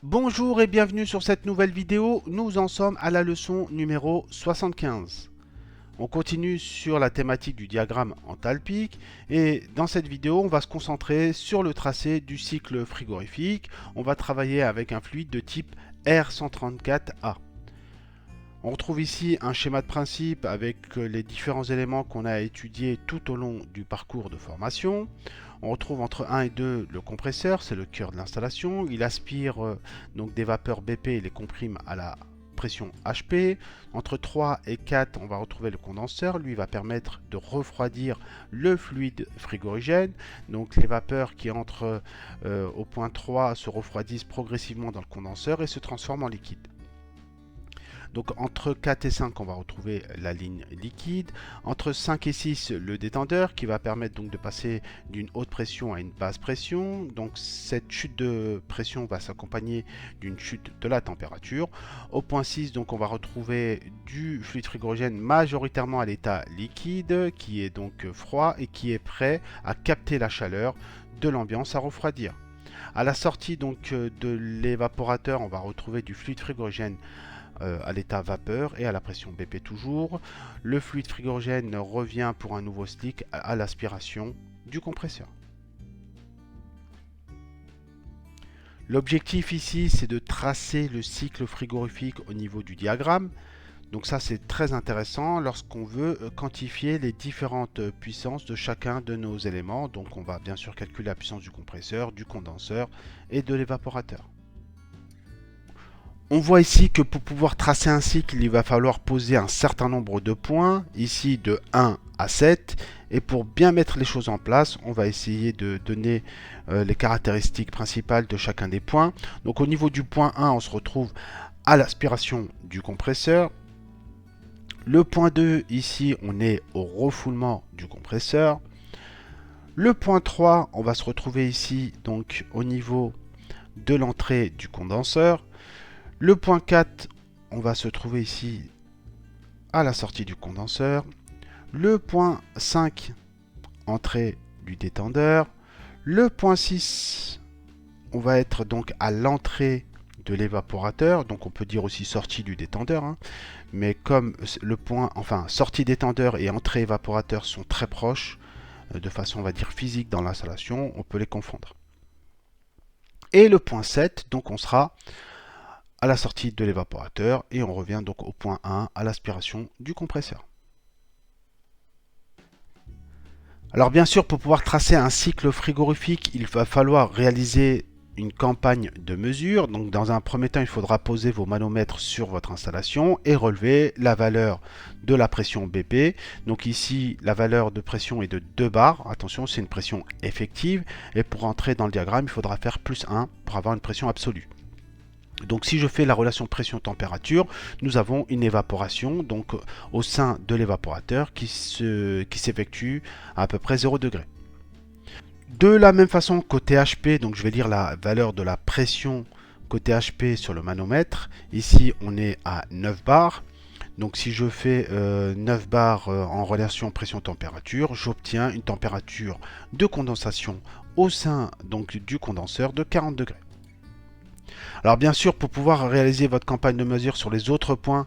Bonjour et bienvenue sur cette nouvelle vidéo. Nous en sommes à la leçon numéro 75. On continue sur la thématique du diagramme enthalpique et dans cette vidéo, on va se concentrer sur le tracé du cycle frigorifique. On va travailler avec un fluide de type R134A. On retrouve ici un schéma de principe avec les différents éléments qu'on a étudiés tout au long du parcours de formation. On retrouve entre 1 et 2 le compresseur, c'est le cœur de l'installation. Il aspire donc des vapeurs BP et les comprime à la pression HP. Entre 3 et 4, on va retrouver le condenseur. Lui va permettre de refroidir le fluide frigorigène. Donc les vapeurs qui entrent au point 3 se refroidissent progressivement dans le condenseur et se transforment en liquide. Donc entre 4 et 5, on va retrouver la ligne liquide. Entre 5 et 6, le détendeur qui va permettre donc de passer d'une haute pression à une basse pression. Donc cette chute de pression va s'accompagner d'une chute de la température. Au point 6, donc on va retrouver du fluide frigorigène majoritairement à l'état liquide qui est donc froid et qui est prêt à capter la chaleur de l'ambiance à refroidir. À la sortie donc de l'évaporateur, on va retrouver du fluide frigorigène à l'état vapeur et à la pression BP toujours. Le fluide frigorigène revient pour un nouveau cycle à l'aspiration du compresseur. L'objectif ici, c'est de tracer le cycle frigorifique au niveau du diagramme. Donc ça, c'est très intéressant lorsqu'on veut quantifier les différentes puissances de chacun de nos éléments. Donc on va bien sûr calculer la puissance du compresseur, du condenseur et de l'évaporateur. On voit ici que pour pouvoir tracer un cycle, il va falloir poser un certain nombre de points, ici de 1 à 7. Et pour bien mettre les choses en place, on va essayer de donner les caractéristiques principales de chacun des points. Donc au niveau du point 1, on se retrouve à l'aspiration du compresseur. Le point 2, ici, on est au refoulement du compresseur. Le point 3, on va se retrouver ici donc au niveau de l'entrée du condenseur. Le point 4, on va se trouver ici à la sortie du condenseur. Le point 5, entrée du détendeur. Le point 6, on va être donc à l'entrée de l'évaporateur. Donc on peut dire aussi sortie du détendeur. Mais comme le point, enfin sortie détendeur et entrée évaporateur sont très proches, de façon on va dire physique dans l'installation, on peut les confondre. Et le point 7, donc on sera à la sortie de l'évaporateur et on revient donc au point 1 à l'aspiration du compresseur. Alors bien sûr, pour pouvoir tracer un cycle frigorifique, il va falloir réaliser une campagne de mesure. Donc dans un premier temps, il faudra poser vos manomètres sur votre installation et relever la valeur de la pression BP. Donc ici, la valeur de pression est de 2 bars. Attention, c'est une pression effective. Et pour entrer dans le diagramme, il faudra faire plus 1 pour avoir une pression absolue. Donc si je fais la relation pression-température, nous avons une évaporation donc au sein de l'évaporateur qui s'effectue à peu près 0 degré. De la même façon côté HP, donc je vais lire la valeur de la pression côté HP sur le manomètre. Ici on est à 9 bars. Donc si je fais 9 bars en relation pression-température, j'obtiens une température de condensation au sein donc du condenseur de 40 degrés. Alors bien sûr, pour pouvoir réaliser votre campagne de mesure sur les autres points,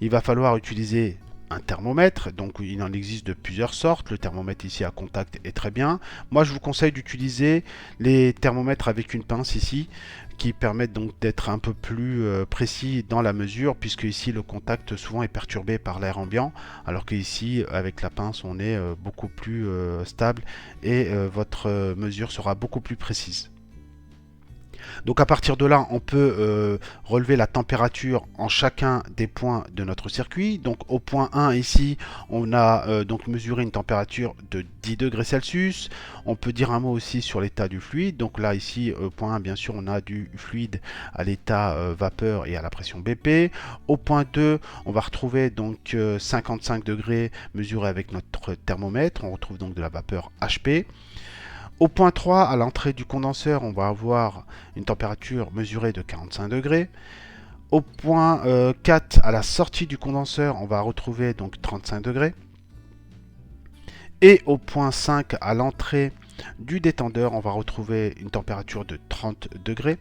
il va falloir utiliser un thermomètre. Donc il en existe de plusieurs sortes. Le thermomètre ici à contact est très bien. Moi je vous conseille d'utiliser les thermomètres avec une pince ici, qui permettent donc d'être un peu plus précis dans la mesure, puisque ici le contact souvent est perturbé par l'air ambiant, alors qu'ici avec la pince on est beaucoup plus stable et votre mesure sera beaucoup plus précise. Donc à partir de là, on peut relever la température en chacun des points de notre circuit. Donc au point 1 ici, on a donc mesuré une température de 10 degrés Celsius. On peut dire un mot aussi sur l'état du fluide. Donc là ici, au point 1, bien sûr, on a du fluide à l'état vapeur et à la pression BP. Au point 2, on va retrouver donc 55 degrés mesurés avec notre thermomètre. On retrouve donc de la vapeur HP. Au point 3, à l'entrée du condenseur, on va avoir une température mesurée de 45 degrés. Au point 4, à la sortie du condenseur, on va retrouver donc 35 degrés. Et au point 5, à l'entrée du détendeur, on va retrouver une température de 30 degrés.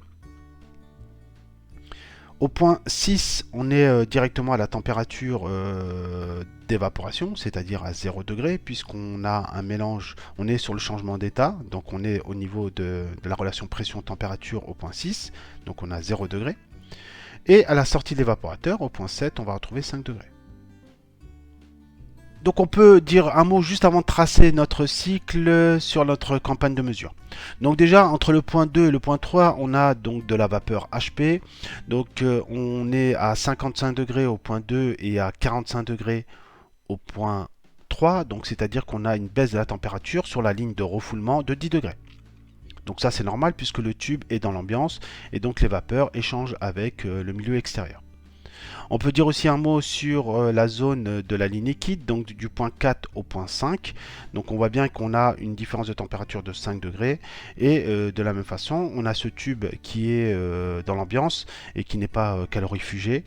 Au point 6, on est directement à la température d'évaporation, c'est-à-dire à 0 degré, puisqu'on a un mélange, on est sur le changement d'état, donc on est au niveau de la relation pression-température au point 6, donc on a 0 degré. Et à la sortie de l'évaporateur, au point 7, on va retrouver 5 degrés. Donc on peut dire un mot juste avant de tracer notre cycle sur notre campagne de mesure. Donc déjà entre le point 2 et le point 3, on a donc de la vapeur HP. Donc on est à 55 degrés au point 2 et à 45 degrés au point 3. Donc c'est-à-dire qu'on a une baisse de la température sur la ligne de refoulement de 10 degrés. Donc ça c'est normal puisque le tube est dans l'ambiance et donc les vapeurs échangent avec le milieu extérieur. On peut dire aussi un mot sur la zone de la ligne liquide, donc du point 4 au point 5. Donc on voit bien qu'on a une différence de température de 5 degrés. Et de la même façon, on a ce tube qui est dans l'ambiance et qui n'est pas calorifugé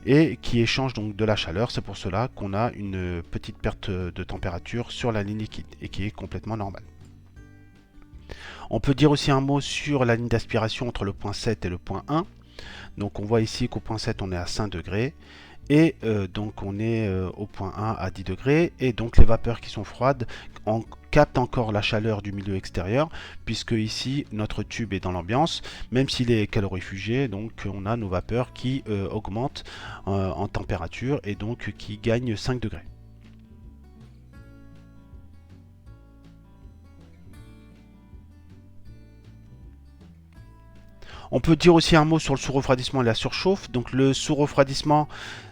et qui échange donc de la chaleur. C'est pour cela qu'on a une petite perte de température sur la ligne liquide et qui est complètement normale. On peut dire aussi un mot sur la ligne d'aspiration entre le point 7 et le point 1. Donc on voit ici qu'au point 7 on est à 5 degrés et donc on est au point 1 à 10 degrés et donc les vapeurs qui sont froides captent encore la chaleur du milieu extérieur puisque ici notre tube est dans l'ambiance même s'il est calorifugé, donc on a nos vapeurs qui augmentent en température et donc qui gagnent 5 degrés. On peut dire aussi un mot sur le sous-refroidissement et la surchauffe. Donc le sous-refroidissement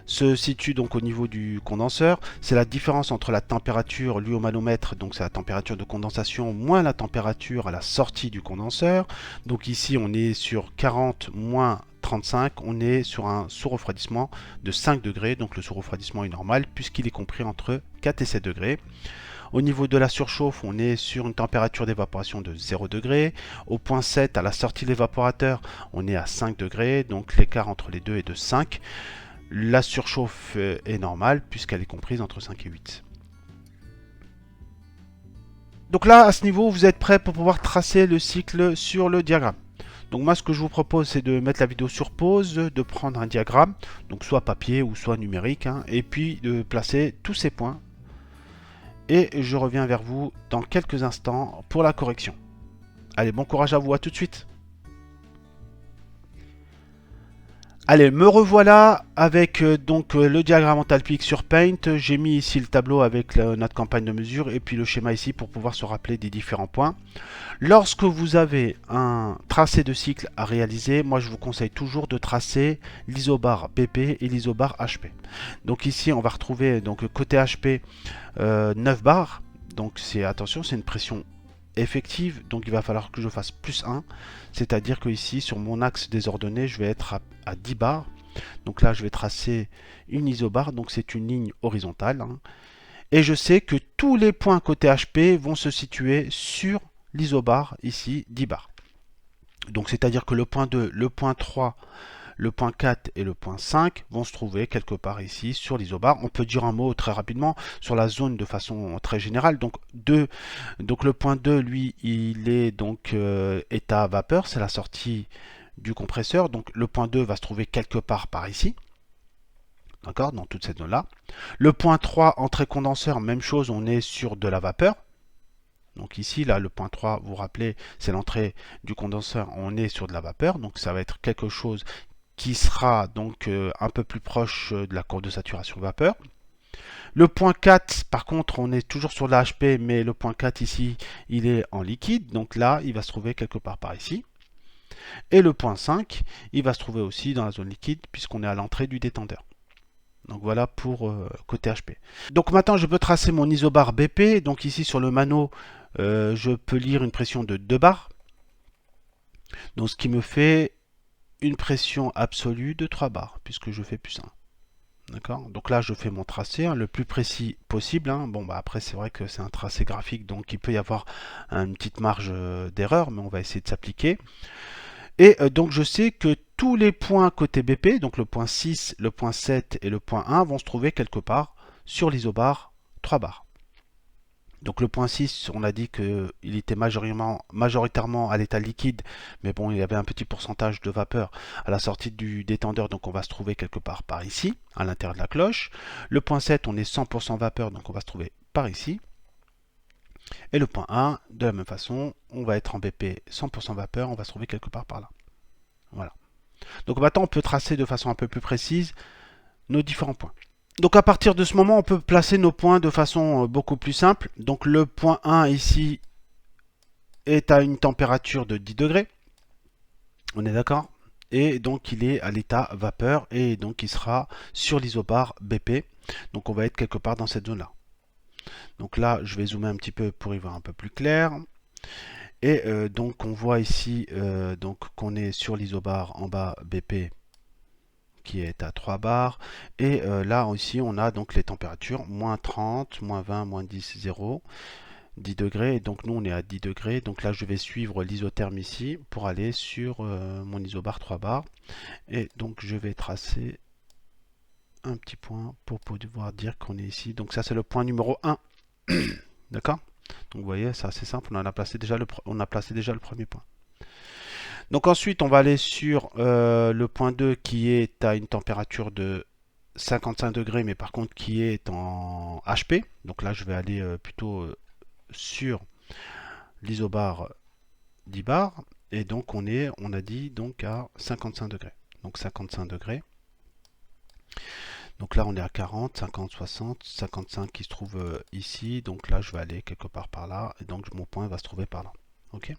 se situe donc au niveau du condenseur. C'est la différence entre la température lue au manomètre, donc c'est la température de condensation, moins la température à la sortie du condenseur. Donc ici on est sur 40 moins 35, on est sur un sous-refroidissement de 5 degrés. Donc le sous-refroidissement est normal puisqu'il est compris entre 4 et 7 degrés. Au niveau de la surchauffe, on est sur une température d'évaporation de 0 degré. Au point 7, à la sortie de l'évaporateur, on est à 5 degrés. Donc l'écart entre les deux est de 5. La surchauffe est normale puisqu'elle est comprise entre 5 et 8. Donc là, à ce niveau, vous êtes prêt pour pouvoir tracer le cycle sur le diagramme. Donc moi, ce que je vous propose, c'est de mettre la vidéo sur pause, de prendre un diagramme, donc soit papier ou soit numérique, et puis de placer tous ces points. Et je reviens vers vous dans quelques instants pour la correction. Allez, bon courage à vous, à tout de suite. Allez, me revoilà avec le diagramme Enthalpique sur Paint. J'ai mis ici le tableau avec notre campagne de mesure et puis le schéma ici pour pouvoir se rappeler des différents points. Lorsque vous avez un tracé de cycle à réaliser, moi je vous conseille toujours de tracer l'isobar BP et l'isobar HP. Donc ici on va retrouver donc côté HP 9 bars. Donc attention, c'est une pression effective, donc il va falloir que je fasse plus 1, c'est-à-dire que ici sur mon axe désordonné je vais être à 10 bars. Donc là je vais tracer une isobar, donc c'est une ligne horizontale, et je sais que tous les points côté HP vont se situer sur l'isobar ici 10 bars. Donc c'est-à-dire que le point 2, le point 3, le point 4 et le point 5 vont se trouver quelque part ici sur l'isobar. On peut dire un mot très rapidement sur la zone de façon très générale. Donc le point 2, lui, il est donc état vapeur, c'est la sortie du compresseur. Donc le point 2 va se trouver quelque part par ici. D'accord, dans toute cette zone-là. Le point 3, entrée condenseur, même chose, on est sur de la vapeur. Donc ici, là, le point 3, vous vous rappelez, c'est l'entrée du condenseur, on est sur de la vapeur. Donc ça va être quelque chose qui sera donc un peu plus proche de la courbe de saturation vapeur. Le point 4, par contre, on est toujours sur la HP, mais le point 4 ici, il est en liquide. Donc là, il va se trouver quelque part par ici. Et le point 5, il va se trouver aussi dans la zone liquide, puisqu'on est à l'entrée du détendeur. Donc voilà pour côté HP. Donc maintenant, je peux tracer mon isobar BP. Donc ici, sur le mano, je peux lire une pression de 2 bars. Donc ce qui me fait une pression absolue de 3 bars, puisque je fais plus 1. D'accord. Donc là, je fais mon tracé le plus précis possible. Bon, bah après, c'est vrai que c'est un tracé graphique, donc il peut y avoir une petite marge d'erreur, mais on va essayer de s'appliquer. Et donc, je sais que tous les points côté BP, donc le point 6, le point 7 et le point 1 vont se trouver quelque part sur l'isobar 3 bars. Donc le point 6, on a dit qu'il était majoritairement à l'état liquide, mais bon, il y avait un petit pourcentage de vapeur à la sortie du détendeur, donc on va se trouver quelque part par ici, à l'intérieur de la cloche. Le point 7, on est 100% vapeur, donc on va se trouver par ici. Et le point 1, de la même façon, on va être en BP 100% vapeur, on va se trouver quelque part par là. Voilà. Donc maintenant, on peut tracer de façon un peu plus précise nos différents points. Donc à partir de ce moment, on peut placer nos points de façon beaucoup plus simple. Donc le point 1 ici est à une température de 10 degrés. On est d'accord? Et donc il est à l'état vapeur et donc il sera sur l'isobar BP. Donc on va être quelque part dans cette zone-là. Donc là, je vais zoomer un petit peu pour y voir un peu plus clair. Et donc on voit ici donc qu'on est sur l'isobar en bas BP qui est à 3 bars. Et là aussi, on a donc les températures, moins 30, moins 20, moins 10, 0, 10 degrés. Et donc nous, on est à 10 degrés. Donc là, je vais suivre l'isotherme ici pour aller sur mon isobar 3 bars. Et donc, je vais tracer un petit point pour pouvoir dire qu'on est ici. Donc ça, c'est le point numéro 1. D'accord? Donc vous voyez, c'est assez simple. On a placé déjà le premier point. Donc ensuite, on va aller sur le point 2 qui est à une température de 55 degrés, mais par contre qui est en HP. Donc là, je vais aller plutôt sur l'isobar 10 bars. Et donc on a dit donc à 55 degrés. Donc 55 degrés. Donc là, on est à 40, 50, 60, 55 qui se trouve ici. Donc là, je vais aller quelque part par là. Et donc mon point va se trouver par là. OK?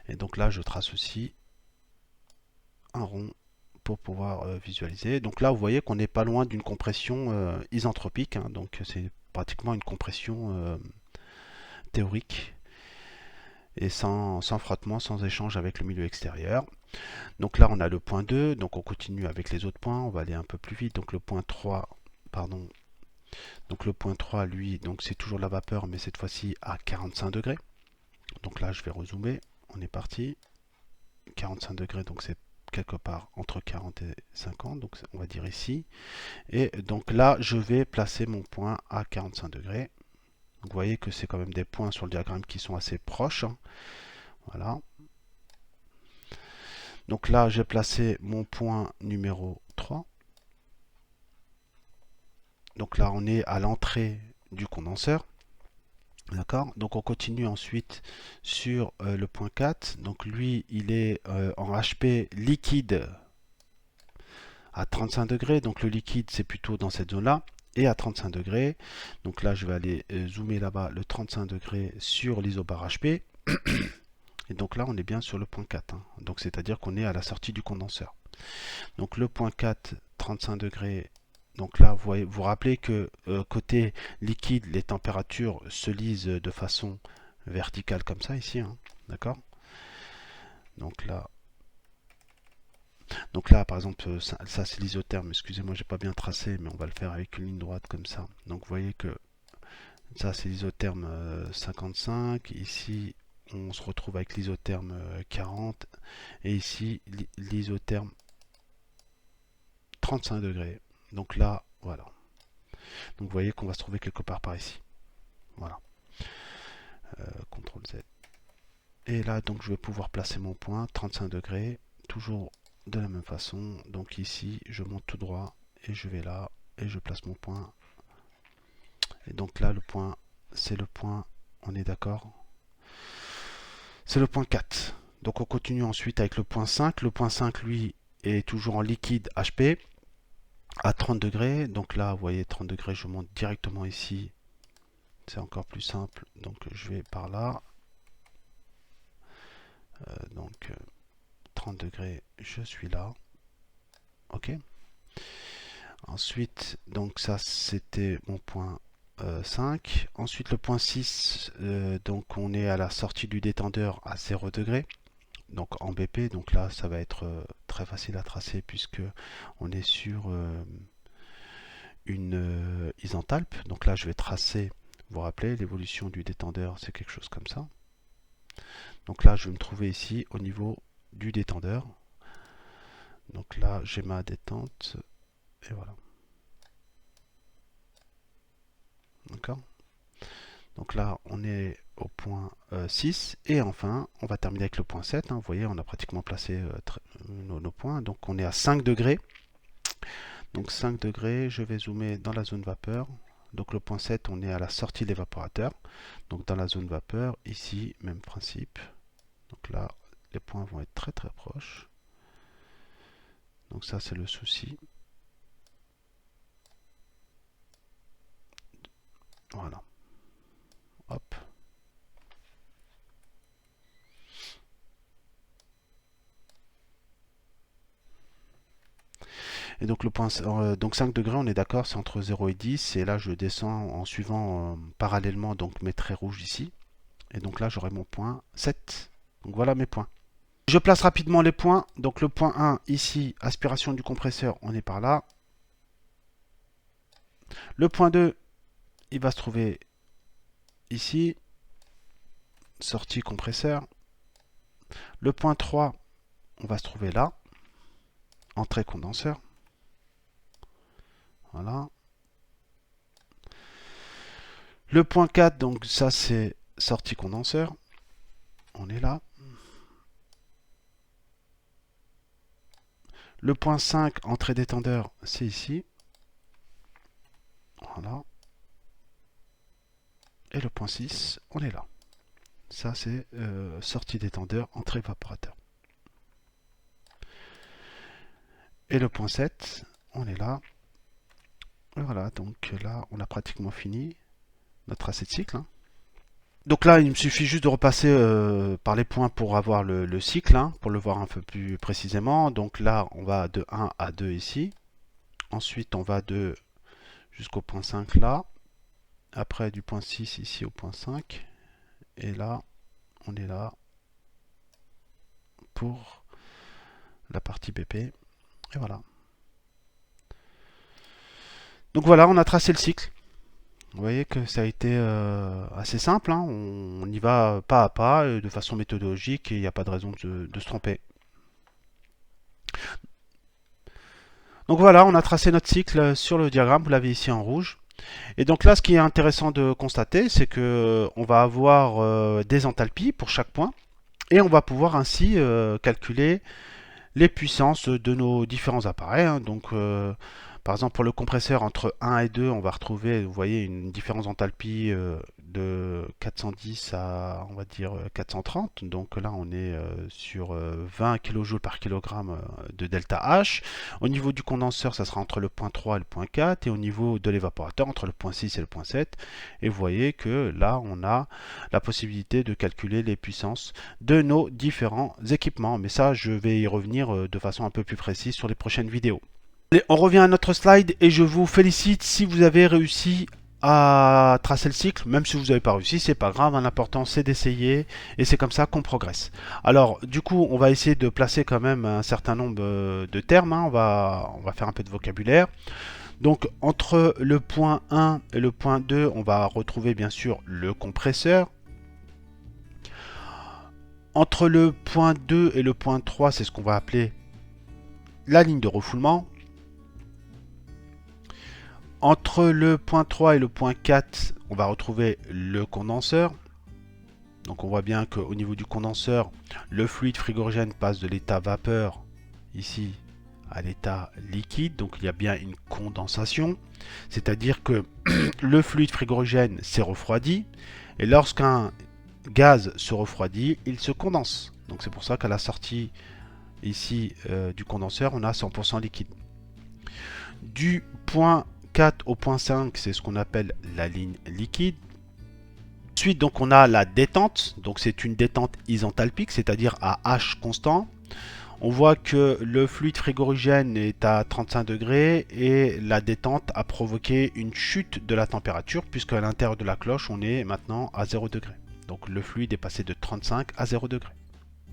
Et donc là, je trace aussi un rond pour pouvoir visualiser. Donc là, vous voyez qu'on n'est pas loin d'une compression isentropique. Hein, donc c'est pratiquement une compression théorique et sans frottement, sans échange avec le milieu extérieur. Donc là, on a le point 2. Donc on continue avec les autres points. On va aller un peu plus vite. Donc le point 3, pardon. Donc le point 3, lui, donc c'est toujours la vapeur, mais cette fois-ci à 45 degrés. Donc là, je vais rezoomer. On est parti. 45 degrés, donc c'est quelque part entre 40 et 50, donc on va dire ici. Et donc là, je vais placer mon point à 45 degrés. Donc vous voyez que c'est quand même des points sur le diagramme qui sont assez proches. Hein. Voilà. Donc là, j'ai placé mon point numéro 3. Donc là, on est à l'entrée du condenseur. D'accord. Donc on continue ensuite sur le point 4. Donc lui, il est en HP liquide à 35 degrés. Donc le liquide, c'est plutôt dans cette zone-là. Et à 35 degrés. Donc là, je vais aller zoomer là-bas le 35 degrés sur l'isobar HP. Et donc là, on est bien sur le point 4. Hein. Donc c'est-à-dire qu'on est à la sortie du condenseur. Donc le point 4, 35 degrés. Donc là, vous vous rappelez que côté liquide, les températures se lisent de façon verticale comme ça ici. Hein. D'accord? Donc là, par exemple, ça c'est l'isotherme. Excusez-moi, j'ai pas bien tracé, mais on va le faire avec une ligne droite comme ça. Donc vous voyez que ça c'est l'isotherme 55. Ici, on se retrouve avec l'isotherme 40. Et ici, l'isotherme 35 degrés. Donc là, voilà. Donc vous voyez qu'on va se trouver quelque part par ici. Voilà. CTRL Z. Et là, donc je vais pouvoir placer mon point 35 degrés. Toujours de la même façon. Donc ici, je monte tout droit et je vais là et je place mon point. Et donc là, le point, c'est le point, on est d'accord? C'est le point 4. Donc on continue ensuite avec le point 5. Le point 5, lui, est toujours en liquide HP à 30 degrés. Donc là, vous voyez, 30 degrés, je monte directement ici. C'est encore plus simple. Donc je vais par là. Donc 30 degrés, je suis là. OK. Ensuite, donc ça, c'était mon point 5. Ensuite, le point 6, donc on est à la sortie du détendeur à 0 degré. Donc en BP, donc là, ça va être très facile à tracer puisque on est sur une isenthalpe. Donc là, je vais tracer, vous vous rappelez, l'évolution du détendeur, c'est quelque chose comme ça. Donc là, je vais me trouver ici au niveau du détendeur. Donc là, j'ai ma détente, et voilà. D'accord. Donc là, on est au point 6, et enfin, on va terminer avec le point 7. Hein. Vous voyez, on a pratiquement placé nos points. Donc on est à 5 degrés. Donc 5 degrés, je vais zoomer dans la zone vapeur. Donc le point 7, on est à la sortie de l'évaporateur. Donc dans la zone vapeur, ici, même principe. Donc là, les points vont être très très proches. Donc ça, c'est le souci. Voilà. Hop. Et donc le point, donc 5 degrés, on est d'accord, c'est entre 0 et 10. Et là, je descends en suivant parallèlement donc mes traits rouges ici. Et donc là, j'aurai mon point 7. Donc voilà mes points. Je place rapidement les points. Donc le point 1, ici, aspiration du compresseur, on est par là. Le point 2, il va se trouver ici. Sortie compresseur. Le point 3, on va se trouver là. Entrée condenseur. Voilà. Le point 4, donc ça c'est sortie condenseur. On est là. Le point 5, entrée détendeur, c'est ici. Voilà. Et le point 6, on est là. Ça c'est sortie détendeur, entrée évaporateur. Et le point 7, on est là. Et voilà, donc là on a pratiquement fini notre tracé de cycle. Hein. Donc là, il me suffit juste de repasser par les points pour avoir le cycle, hein, pour le voir un peu plus précisément. Donc là, on va de 1 à 2 ici. Ensuite, on va de jusqu'au point 5 là. Après, du point 6 ici au point 5. Et là, on est là pour la partie BP. Et voilà. Donc voilà, on a tracé le cycle. Vous voyez que ça a été assez simple. Hein. On y va pas à pas, de façon méthodologique, et il n'y a pas de raison de se tromper. Donc voilà, on a tracé notre cycle sur le diagramme, vous l'avez ici en rouge. Et donc là, ce qui est intéressant de constater, c'est que on va avoir des enthalpies pour chaque point, et on va pouvoir ainsi calculer les puissances de nos différents appareils. Hein. Donc, par exemple, pour le compresseur, entre 1 et 2, on va retrouver, vous voyez, une différence d'enthalpie de 410 à, on va dire, 430. Donc là, on est sur 20 kJ par kilogramme de delta H. Au niveau du condenseur, ça sera entre le point 3 et le point 4. Et au niveau de l'évaporateur, entre le point 6 et le point 7. Et vous voyez que là, on a la possibilité de calculer les puissances de nos différents équipements. Mais ça, je vais y revenir de façon un peu plus précise sur les prochaines vidéos. Allez, on revient à notre slide et je vous félicite si vous avez réussi à tracer le cycle. Même si vous n'avez pas réussi, c'est pas grave, l'important c'est d'essayer et c'est comme ça qu'on progresse. Alors du coup, on va essayer de placer quand même un certain nombre de termes. Hein. On va faire un peu de vocabulaire. Donc entre le point 1 et le point 2, on va retrouver bien sûr le compresseur. Entre le point 2 et le point 3, c'est ce qu'on va appeler la ligne de refoulement. Entre le point 3 et le point 4, on va retrouver le condenseur. Donc on voit bien qu'au niveau du condenseur, le fluide frigorigène passe de l'état vapeur, ici, à l'état liquide. Donc il y a bien une condensation. C'est-à-dire que le fluide frigorigène s'est refroidi. Et lorsqu'un gaz se refroidit, il se condense. Donc c'est pour ça qu'à la sortie ici du condenseur, on a 100% liquide. Du point 4 au point 5, c'est ce qu'on appelle la ligne liquide. Ensuite, donc, on a la détente. Donc, c'est une détente isenthalpique, c'est-à-dire à H constant. On voit que le fluide frigorigène est à 35 degrés et la détente a provoqué une chute de la température puisque à l'intérieur de la cloche, on est maintenant à 0 degré. Donc, le fluide est passé de 35 à 0 degré.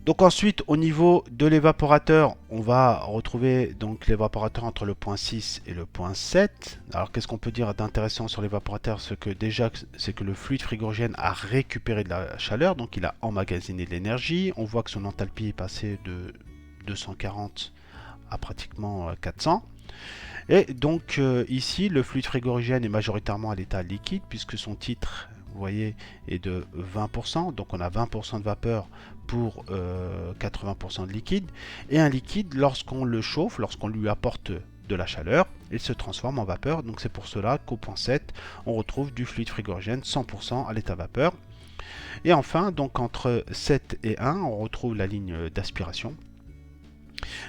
Donc ensuite, au niveau de l'évaporateur, on va retrouver donc l'évaporateur entre le point 6 et le point 7. Alors qu'est-ce qu'on peut dire d'intéressant sur l'évaporateur? C'est que le fluide frigorigène a récupéré de la chaleur, donc il a emmagasiné de l'énergie. On voit que son enthalpie est passée de 240 à pratiquement 400. Et donc ici, le fluide frigorigène est majoritairement à l'état liquide puisque son titre, vous voyez, est de 20%. Donc on a 20% de vapeur pour 80% de liquide. Et un liquide, lorsqu'on le chauffe, lorsqu'on lui apporte de la chaleur, il se transforme en vapeur. Donc c'est pour cela qu'au point 7, on retrouve du fluide frigorigène 100% à l'état vapeur. Et enfin, donc entre 7 et 1, on retrouve la ligne d'aspiration.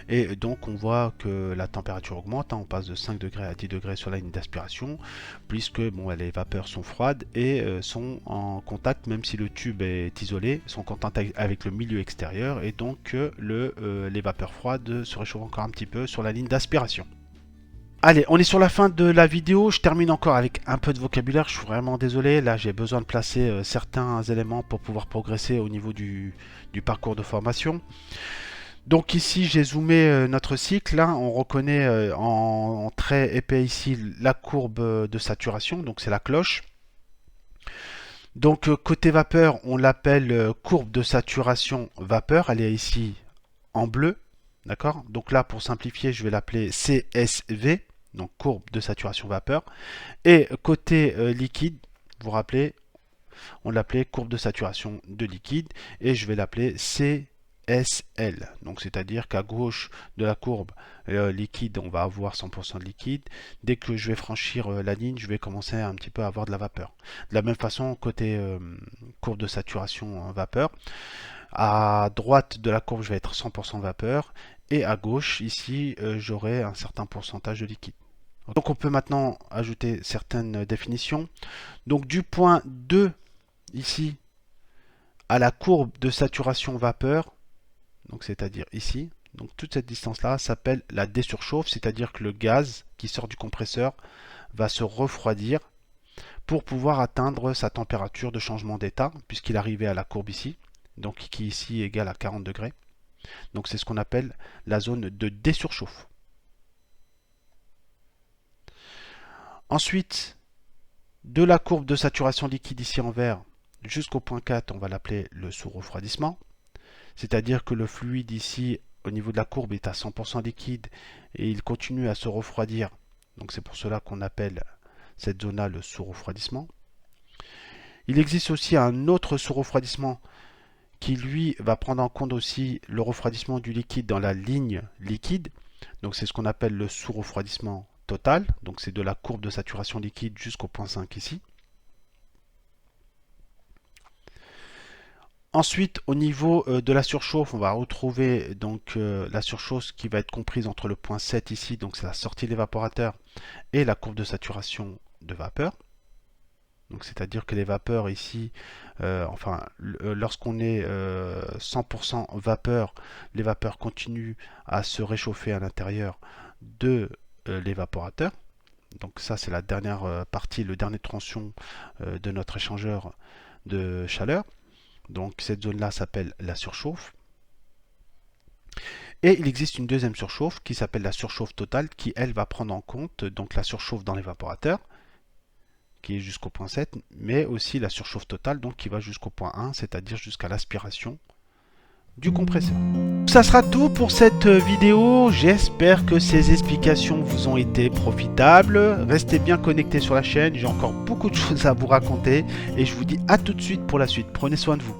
Et donc on voit que la température augmente, on passe de 5 degrés à 10 degrés sur la ligne d'aspiration, puisque bon, les vapeurs sont froides et sont en contact, même si le tube est isolé, sont en contact avec le milieu extérieur, et donc les vapeurs froides se réchauffent encore un petit peu sur la ligne d'aspiration. Allez, on est sur la fin de la vidéo, je termine encore avec un peu de vocabulaire, je suis vraiment désolé, là j'ai besoin de placer certains éléments pour pouvoir progresser au niveau du parcours de formation. Donc ici j'ai zoomé notre cycle, là on reconnaît en trait épais ici la courbe de saturation, donc c'est la cloche. Donc côté vapeur on l'appelle courbe de saturation vapeur, elle est ici en bleu, d'accord. Donc là pour simplifier je vais l'appeler CSV, donc courbe de saturation vapeur. Et côté liquide, vous vous rappelez, on l'appelait courbe de saturation de liquide et je vais l'appeler CSL, donc c'est-à-dire qu'à gauche de la courbe liquide, on va avoir 100% de liquide. Dès que je vais franchir la ligne, je vais commencer un petit peu à avoir de la vapeur. De la même façon, côté courbe de saturation vapeur, à droite de la courbe, je vais être 100% vapeur, et à gauche, ici, j'aurai un certain pourcentage de liquide. Donc on peut maintenant ajouter certaines définitions. Donc du point 2, ici, à la courbe de saturation vapeur, donc c'est-à-dire ici, donc toute cette distance-là s'appelle la désurchauffe, c'est-à-dire que le gaz qui sort du compresseur va se refroidir pour pouvoir atteindre sa température de changement d'état, puisqu'il est arrivé à la courbe ici, donc qui ici est égale à 40 degrés. Donc c'est ce qu'on appelle la zone de désurchauffe. Ensuite, de la courbe de saturation liquide ici en vert jusqu'au point 4, on va l'appeler le sous-refroidissement. C'est-à-dire que le fluide ici, au niveau de la courbe, est à 100% liquide et il continue à se refroidir. Donc c'est pour cela qu'on appelle cette zone-là le sous-refroidissement. Il existe aussi un autre sous-refroidissement qui, lui, va prendre en compte aussi le refroidissement du liquide dans la ligne liquide. Donc c'est ce qu'on appelle le sous-refroidissement total. Donc c'est de la courbe de saturation liquide jusqu'au point 5 ici. Ensuite, au niveau de la surchauffe, on va retrouver donc la surchauffe qui va être comprise entre le point 7 ici, donc c'est la sortie de l'évaporateur, et la courbe de saturation de vapeur. Donc c'est-à-dire que les vapeurs ici, lorsqu'on est 100% vapeur, les vapeurs continuent à se réchauffer à l'intérieur de l'évaporateur. Donc ça c'est la dernière partie, le dernier transition de notre échangeur de chaleur. Donc cette zone-là s'appelle la surchauffe. Et il existe une deuxième surchauffe qui s'appelle la surchauffe totale qui, elle, va prendre en compte donc la surchauffe dans l'évaporateur, qui est jusqu'au point 7, mais aussi la surchauffe totale donc qui va jusqu'au point 1, c'est-à-dire jusqu'à l'aspiration du compresseur. Ça sera tout pour cette vidéo. J'espère que ces explications vous ont été profitables. Restez bien connectés sur la chaîne, j'ai encore beaucoup de choses à vous raconter et je vous dis à tout de suite pour la suite. Prenez soin de vous.